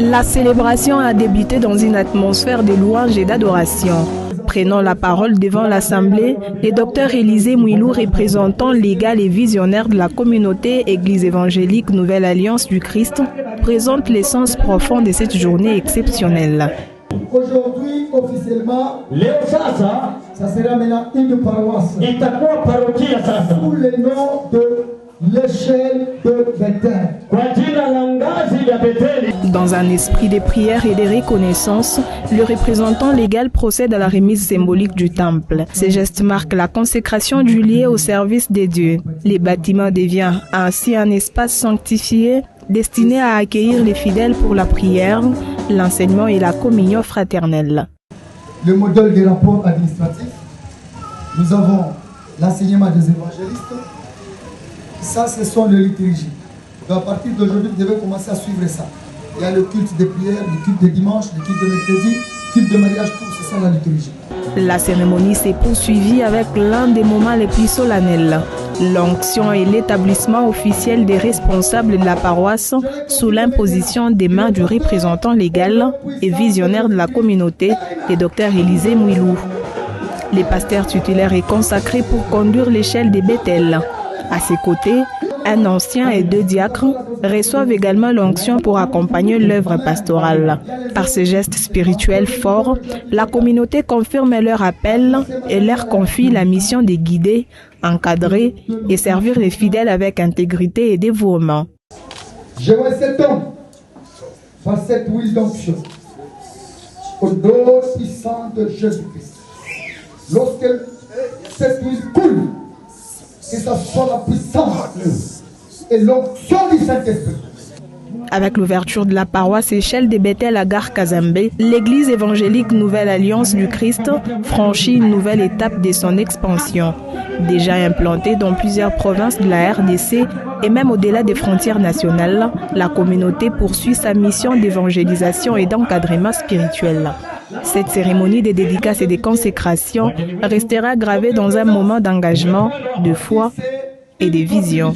La célébration a débuté dans une atmosphère de louange et d'adoration. Prenant la parole devant l'Assemblée, le docteur Élisée Mouilou, représentant légal et visionnaire de la communauté Église évangélique Nouvelle Alliance du Christ, présente l'essence profonde de cette journée exceptionnelle. Aujourd'hui, officiellement, ça sera maintenant une paroisse sous le nom de l'échelle de Bethel. Dans un esprit de prière et de reconnaissance, le représentant légal procède à la remise symbolique du temple. Ces gestes marquent la consécration du lieu au service de Dieu. Le bâtiment devient ainsi un espace sanctifié destiné à accueillir les fidèles pour la prière, l'enseignement et la communion fraternelle. Le modèle des rapports administratifs, nous avons l'enseignement des évangélistes. Ça, ce sont les liturgies. Donc à partir d'aujourd'hui, vous devez commencer à suivre ça. Il y a le culte des prières, le culte des dimanches, le culte de mercredi, le culte de mariage, tout c'est ça la liturgie. La cérémonie s'est poursuivie avec l'un des moments les plus solennels. L'onction et l'établissement officiel des responsables de la paroisse sous l'imposition des mains du représentant légal et visionnaire de la communauté, le docteur Élisée Mouilou. Le pasteur tutélaire est consacré pour conduire l'échelle des Bethel. À ses côtés, un ancien et 2 diacres reçoivent également l'onction pour accompagner l'œuvre pastorale. Par ces gestes spirituels forts, la communauté confirme leur appel et leur confie la mission de guider, encadrer et servir les fidèles avec intégrité et dévouement. Je vois cet homme par cette huile d'onction au nom puissant de Jésus-Christ. Lorsque cette huile coule, que ce soit la puissance et l'onction du Saint-Esprit. Avec l'ouverture de la paroisse Échelle de Bethel à Gare Kazambé, l'église évangélique Nouvelle Alliance du Christ franchit une nouvelle étape de son expansion. Déjà implantée dans plusieurs provinces de la RDC et même au-delà des frontières nationales, la communauté poursuit sa mission d'évangélisation et d'encadrement spirituel. Cette cérémonie de dédicaces et de consécration restera gravée dans un moment d'engagement, de foi et de vision.